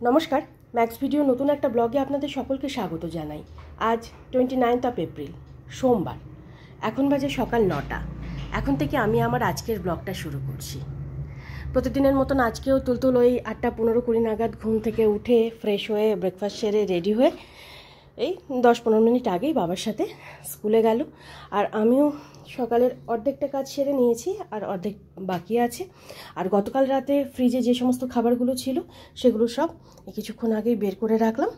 নমস্কার, max video নতুন একটা ব্লগে আপনাদের সকলকে স্বাগত জানাই। আজ 29 এপ্রিল সোমবার। এখন বাজে সকাল 9টা। এখন থেকে আমি আমার আজকের ব্লগটা শুরু করছি। প্রতিদিনের মতন আজকেও তুলতুল ওই 8:15-20 নাগাদ ঘুম থেকে উঠে ফ্রেশ হয়ে ব্রেকফাস্ট সেরে রেডি হয়ে এই 10-15 মিনিট আগেই বাবার সাথে স্কুলে গেল। আর আমিও সকালের অর্ধেকটা কাজ সেরে নিয়েছি, আর অর্ধেক বাকি আছে। আর গতকাল রাতে ফ্রিজে যে সমস্ত খাবারগুলো ছিল সেগুলো সব কিছুক্ষণ আগেই বের করে রাখলাম।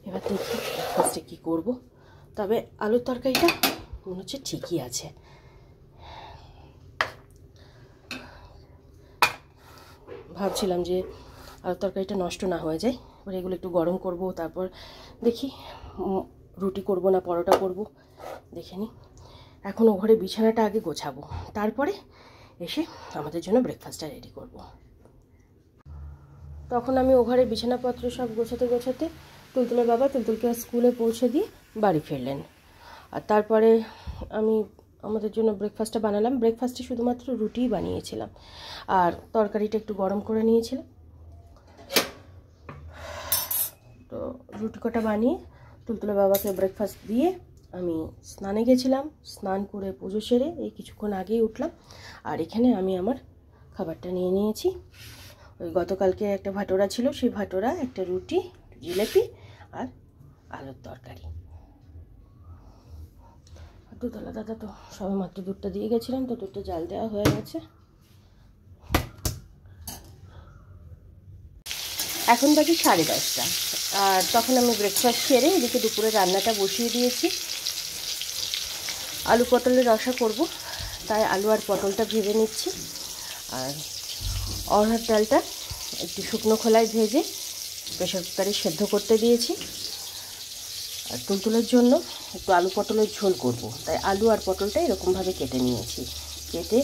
এবার দেখি ফার্স্টে কী করব। তবে আলুর তরকারিটা মনে হচ্ছে ঠিকই আছে। ভাবছিলাম যে আলুর তরকারিটা নষ্ট না হয়ে যায়। এবার এগুলো একটু গরম করব, তারপর দেখি রুটি করব না পরোটা করব, দেখে নিই। এখন ও ঘরে বিছানাটা আগে গোছাবো, তারপরে এসে আমাদের জন্য ব্রেকফাস্টটা রেডি করব। তখন আমি ও ঘরে বিছানাপত্র সব গোছাতে তুলতুলের বাবা তুলতুলকে স্কুলে পৌঁছে দিয়ে বাড়ি ফিরলেন। আর তারপরে আমি আমাদের জন্য ব্রেকফাস্টটা বানালাম। ব্রেকফাস্টে শুধুমাত্র রুটিই বানিয়েছিলাম, আর তরকারিটা একটু গরম করে নিয়েছিলাম। তো রুটি কটা বানিয়ে তুলতুলের বাবাকে ব্রেকফাস্ট দিয়ে আমি স্নানে গেছিলাম। স্নান করে পুজো সেরে এই কিছুক্ষণ আগেই উঠলাম। আর এখানে আমি আমার খাবারটা নিয়ে নিয়েছি। ওই গতকালকে একটা ভাটোরা ছিল, সেই ভাটোরা, একটা রুটি, জিলেপি আর আলুর তরকারি। দুধওয়ালা দাদা তো সবে মাত্র দুধটা দিয়ে গেছিলাম, তো দুধটা জাল দেওয়া হয়ে গেছে। এখন বাজে 10:30, আর তখন আমি ব্রেকফাস্ট সেরে এদিকে দুপুরে রান্নাটা বসিয়ে দিয়েছি। আলু পটলের রসা করব, তাই আলু আর পটলটা ভেজে নিচ্ছি। আর অড়হর ডালটা একটু শুকনো খোলায় ভেজে প্রেশার কুকারে সেদ্ধ করতে দিয়েছি। আর তুলতুলের জন্য একটু আলু পটলের ঝোল করব, তাই আলু আর পটলটা এরকমভাবে কেটে নিয়েছি। কেটে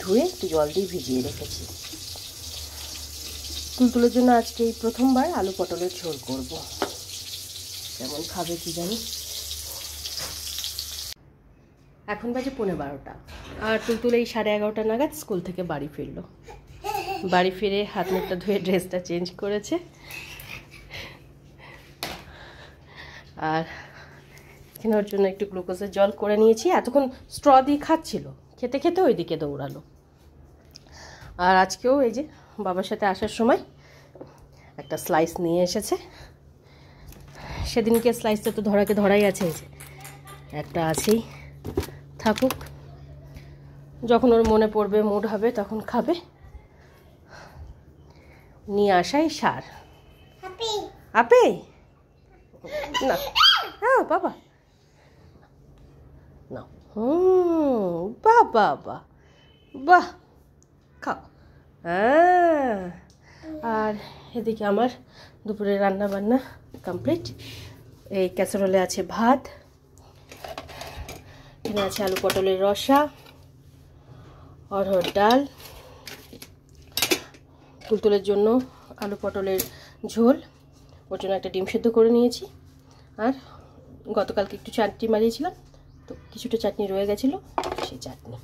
ধুয়ে একটু জল দিয়ে ভিজিয়ে রেখেছি। তুলতুলের জন্য আজকে এই প্রথমবার আলু পটলের ঝোল করব। কেমন খাবে কি জানি। এখন বাজে 11:15, আর তুলতুল এই 11:30 নাগাদ স্কুল থেকে বাড়ি ফিরলো। বাড়ি ফিরে হাত মুখটা ধুয়ে ড্রেসটা চেঞ্জ করেছে। আর এখানে ওর জন্য একটু গ্লুকোজের জল করে নিয়েছি। এতক্ষণ স্ট্র দিয়ে খাচ্ছিল, খেতে খেতে ওইদিকে দৌড়ালো। আর আজকেও এই যে বাবার সাথে আসার সময় একটা স্লাইস নিয়ে এসেছে। সেদিনকে স্লাইসটা তো ধরাই আছে, এই যে একটা আছেই, থাকুক। যখন ওর মনে পড়বে, মুড হবে, তখন খাবে। নিয়ে আসাই সার। আপে না, হ্যাঁ বাবা না, বাহ বাহ বাহ বাহ, খাও। হ্যাঁ, আর এদিকে আমার দুপুরে রান্না বান্না কমপ্লিট। এই ক্যাসারোলে আছে ভাত, এখানে আছে আলু পটলের রসা, অড়হর ডাল, তুলতুলের জন্য আলু পটলের ঝোল, ওর জন্য একটা ডিম সেদ্ধ করে নিয়েছি। আর গতকালকে একটু চাটনি মারিয়েছিলাম, তো কিছুটা চাটনি রয়ে গেছিলো, সেই চাটনি।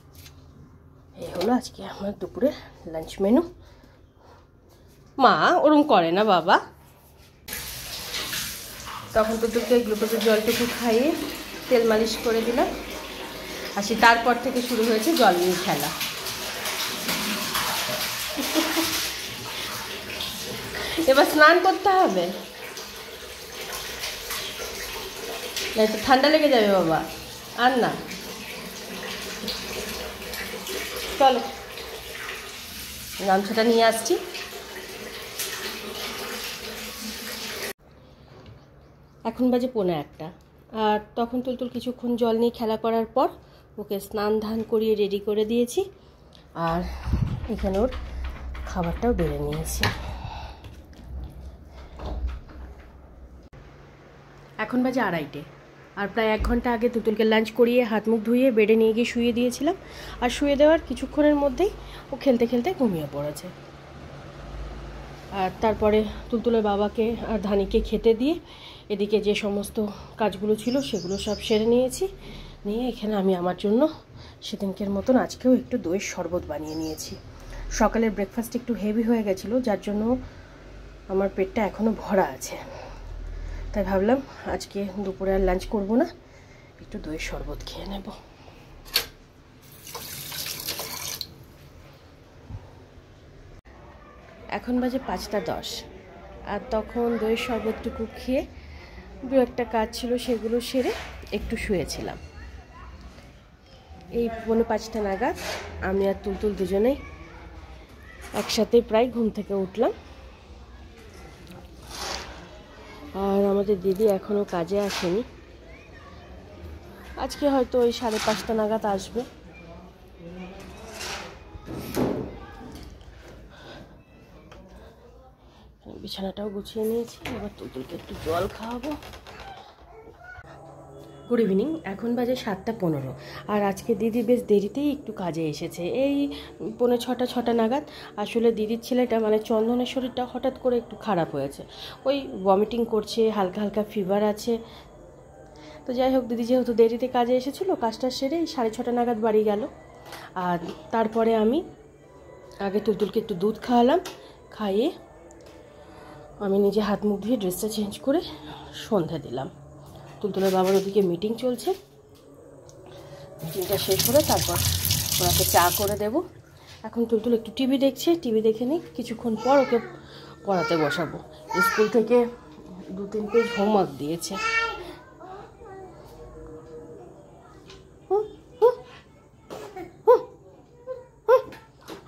এই হলো আজকে আমার দুপুরের লাঞ্চ মেনু। মা ওরম করে না বাবা। তখন তুলতুলকে গ্লুকোজের জলটুকু খাইয়ে তেল মালিশ করে দিলাম। আর তারপর থেকে শুরু হয়েছে জল নিয়ে খেলা। এবার স্নান করতে হবে, নাই তো ঠান্ডা লেগে যাবে বাবা। আর না, চলো গামছাটা নিয়ে আসছি। এখন বাজে 1:15, আর তখন তুলতুল কিছুক্ষণ জল নিয়ে খেলা করার পর ওকে স্নান ধান করিয়ে রেডি করে দিয়েছি। আর এখানে ওর খাবারটাও বেড়ে নিয়েছি। এখন বাজে 2:30, আর প্রায় 1 ঘন্টা আগে তুলতুলকে লাঞ্চ করিয়ে হাত মুখ ধুয়ে বেডে নিয়ে গিয়ে শুয়ে দিয়েছিলাম। আর শুয়ে দেওয়ার কিছুক্ষণের মধ্যেই ও খেলতে খেলতে ঘুমিয়ে পড়েছে। আর তারপরে তুলতুলের বাবাকে আর ধানিকে খেতে দিয়ে এদিকে যে সমস্ত কাজগুলো ছিল সেগুলো সব সেরে নিয়েছি। নিয়ে এখানে আমি আমার জন্য সেদিনকের মতন আজকেও একটু দইয়ের শরবত বানিয়ে নিয়েছি। সকালের ব্রেকফাস্ট একটু হেভি হয়ে গেছিলো, যার জন্য আমার পেটটা এখনও ভরা আছে, তাই ভাবলাম আজকে দুপুরে আর লাঞ্চ করব না, একটু দইয়ের শরবত খেয়ে নেব। এখন বাজে 5টা 10, আর তখন দইয়ের শরবতটুকু খেয়ে দু একটা কাজ ছিল সেগুলো সেরে একটু শুয়েছিলাম। এই 4:45 নাগাদ আমি আর তুলতুল দুজনেই একসাথে প্রায় ঘুম থেকে উঠলাম। আর আমাদের দিদি এখনও কাজে আসেনি, আজকে হয়তো ওই 5:30 নাগাদ আসবে। বিছানাটাও গুছিয়ে নিয়েছি, এবার তুলতুলকে একটু জল খাওয়াবো। গুড ইভিনিং, এখন বাজে 7টা 15, আর আজকে দিদি বেশ দেরিতেই একটু কাজে এসেছে, এই 5:45 নাগাদ। আসলে দিদির ছেলেটা মানে চন্দনের শরীরটা হঠাৎ করে একটু খারাপ হয়েছে, ওই ভমিটিং করছে, হালকা হালকা ফিভার আছে। তো যাই হোক, দিদি যেহেতু দেরিতে কাজে এসেছিলো, কাজটা সেরে 6:30 নাগাদ বাড়ি গেল। আর তারপরে আমি আগে তুলতুলকে একটু দুধ খাওয়ালাম, খাইয়ে আমি নিজে হাত মুখ ধুয়ে ড্রেসটা চেঞ্জ করে সন্ধ্যা দিলাম। তুলতুলের বাবার ওদিকে মিটিং চলছে, মিটিংটা শেষ করে তারপর ওনাকে চা করে দেব। এখন তুলতুল একটু টিভি দেখছে, টিভি দেখে নিই, কিছুক্ষণ পর ওকে পড়াতে বসাবো। স্কুল থেকে 2-3 পেজ হোমওয়ার্ক দিয়েছে।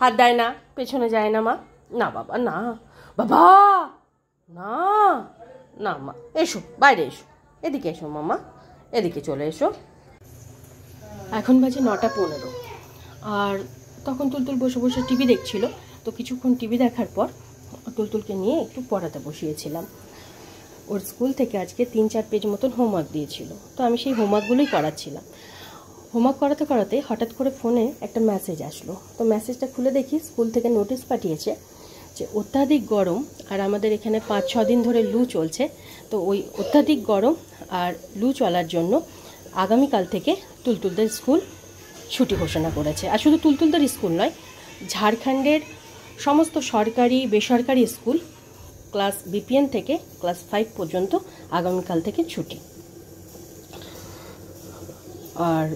হাত দেয় না, পেছনে যায় না মা, না বাবা না, বাবা না, না মা, এসো বাইরে এসো, এদিকে এসো মামা, এদিকে চলে এসো। এখন বাজে 9টা 15, আর তখন তুলতুল বসে বসে টিভি দেখছিল। তো কিছুক্ষণ টিভি দেখার পর তুলতুলকে নিয়ে একটু পড়াতে বসিয়েছিলাম। ওর স্কুল থেকে আজকে 3-4 পেজ মতন হোমওয়ার্ক দিয়েছিল, তো আমি সেই হোমওয়ার্কগুলোই করাচ্ছিলাম। হোমওয়ার্ক করাতে করাতে হঠাৎ করে ফোনে একটা মেসেজ আসলো। তো মেসেজটা খুলে দেখি স্কুল থেকে নোটিশ পাঠিয়েছে যে অত্যাধিক গরম, আর আমাদের এখানে 5-6 দিন ধরে লু চলছে। তো ওই অত্যাধিক গরম আর লু চলার জন্য আগামীকাল থেকে তুলতুলদের স্কুল ছুটি ঘোষণা করেছে। আর শুধু তুলতুলদের স্কুল নয়, ঝাড়খণ্ডের সমস্ত সরকারি বেসরকারি স্কুল ক্লাস বিপিএন থেকে ক্লাস 5 পর্যন্ত আগামীকাল থেকে ছুটি। আর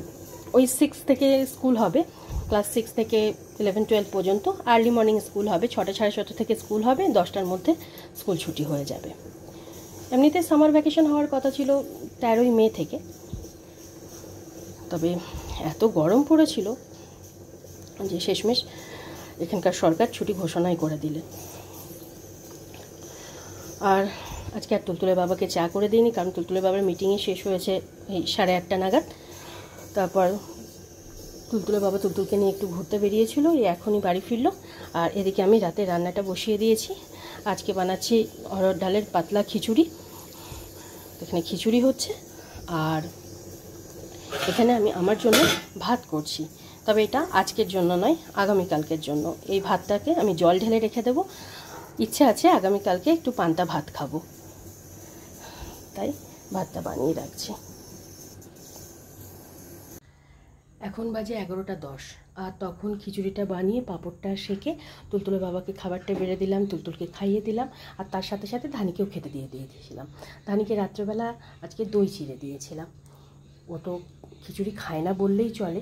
ওই 6 থেকে স্কুল হবে, ক্লাস 6 থেকে 11-12 পর্যন্ত আর্লি মর্নিং স্কুল হবে। 6টা 7:30 থেকে স্কুল হবে, 10টার মধ্যে স্কুল ছুটি হয়ে যাবে। এমনিতে সামার ভ্যাকেশন হওয়ার কথা ছিল 13ই মে থেকে, তবে এত গরম পড়েছিল যে শেষমেশ এখানকার সরকার ছুটি ঘোষণাই করে দিলেন। আর আজকে আর তুলতুলের বাবাকে চা করে দিইনি, কারণ তুলতুলের বাবার মিটিংয়ে শেষ হয়েছে এই 8:30 নাগাদ। তারপর তুলতুলের বাবা তুলতুলকে নিয়ে একটু ঘুরতে বেরিয়েছিল, এখনই বাড়ি ফিরল। আর এদিকে আমি রাতে রান্নাটা বসিয়ে দিয়েছি। আজকে বানাচ্ছি অরহর ডালের পাতলা খিচুড়ি। এখানে খিচুড়ি হচ্ছে, আর এখানে আমি আমার জন্য ভাত করছি, তবে এটা আজকের জন্য নয়, আগামীকালকের জন্য। এই ভাতটাকে আমি জল ঢেলে রেখে দেবো, ইচ্ছে আছে আগামীকালকে একটু পান্তা ভাত খাবো, তাই ভাতটা বানিয়ে রাখছি। এখন বাজে 11টা 10, আর তখন খিচুড়িটা বানিয়ে পাঁপড়টা সেঁকে তুলতুলের বাবাকে খাবারটা বেড়ে দিলাম, তুলতুলকে খাইয়ে দিলাম। আর তার সাথে সাথে ধানিকেও খেতে দিয়েছিলাম। ধানিকে রাত্রেবেলা আজকে দই চিড়ে দিয়েছিলাম। ও তো খিচুড়ি খায় না বললেই চলে,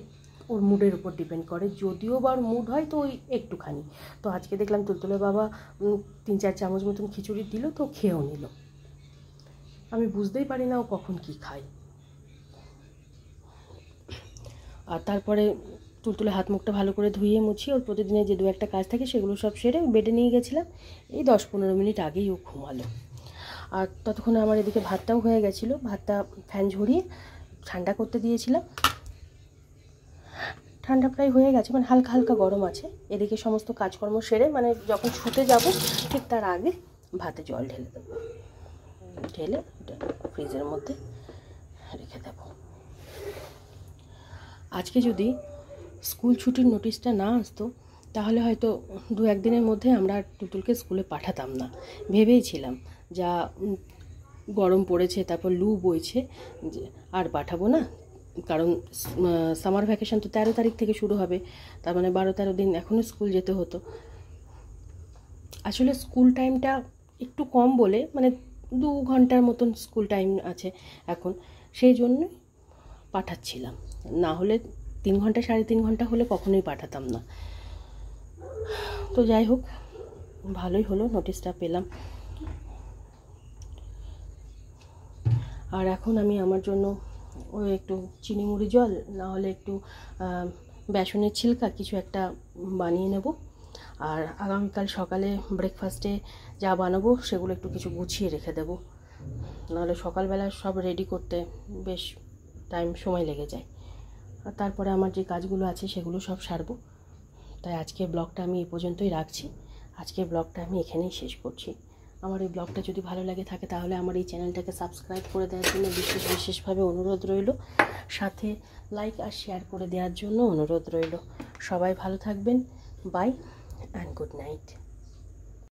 ওর মুডের উপর ডিপেন্ড করে, যদিও বা ওর মুড হয় তো ওই একটুখানি। তো আজকে দেখলাম তুলতুলের বাবা 3-4 চামচ মতন খিচুড়ি দিল, তো খেয়েও নিল। আমি বুঝতেই পারি না ও কখন কি খায়। আর তারপরে তুলতুলে হাত মুখটা ভালো করে ধুয়ে মুছিয়ে ওর প্রতিদিনের যে 2-1টা কাজ থাকে সেগুলো সব সেরে বেডে নিয়ে গেছিলাম। এই 10-15 মিনিট আগেই ও ঘুমালো। আর ততক্ষণে আমার এদিকে ভাতটাও হয়ে গেছিলো, ভাতটা ফ্যান ঝরিয়ে ঠান্ডা করতে দিয়েছিলাম। ঠান্ডা প্রায় হয়ে গেছে, মানে হালকা হালকা গরম আছে। এদিকে সমস্ত কাজকর্ম সেরে মানে যখন শুতে যাব ঠিক তার আগে ভাতে জল ঢেলে দেবো, ঢেলে ফ্রিজের মধ্যে রেখে দেবো। আজকে যদি স্কুল ছুটির নোটিশটা না আসতো তাহলে হয়তো 2-1 দিনের মধ্যে আমরা তুলতুলকে স্কুলে পাঠাতাম না। ভেবেইছিলাম যা গরম পড়েছে, তারপর লু বইছে, আর পাঠাবো না, কারণ সামার ভ্যাকেশন তো 13 তারিখ থেকে শুরু হবে, তার মানে 12-13 দিন এখনও স্কুল যেতে হতো। আসলে স্কুল টাইমটা একটু কম বলে, মানে 2 ঘন্টার মতন স্কুল টাইম আছে এখন, সেই জন্যই পাঠাচ্ছিলাম। না হলে 3 ঘন্টা 3.5 ঘন্টা হলে কখনোই পাঠাতাম না। তো যাই হোক, ভালোই হলো, নোটিশটা পেলাম। আর এখন আমি আমার জন্য ওই একটু চিনি মুড়ি জল, না হলে একটু বেসনের ছিলকা কিছু একটা বানিয়ে নেব। আর আগামীকাল সকালে ব্রেকফাস্টে যা বানাবো সেগুলো একটু কিছু গুছিয়ে রেখে দেবো, নাহলে সকালবেলা সব রেডি করতে বেশ সময় লেগে যায়। আর তারপরে আমার যে কাজগুলো আছে সেগুলো সব সারবো। তাই আজকের ব্লগটা আমি এই পর্যন্তই রাখছি। আজকের ব্লগটা আমি এখানেই শেষ করছি। আমার এই ব্লগটা যদি ভালো লাগে থাকে তাহলে আমার এই চ্যানেলটাকে সাবস্ক্রাইব করে দেওয়ার জন্য বিশেষভাবে অনুরোধ রইল, সাথে লাইক আর শেয়ার করে দেওয়ার জন্য অনুরোধ রইল। সবাই ভালো থাকবেন। Bye and good night.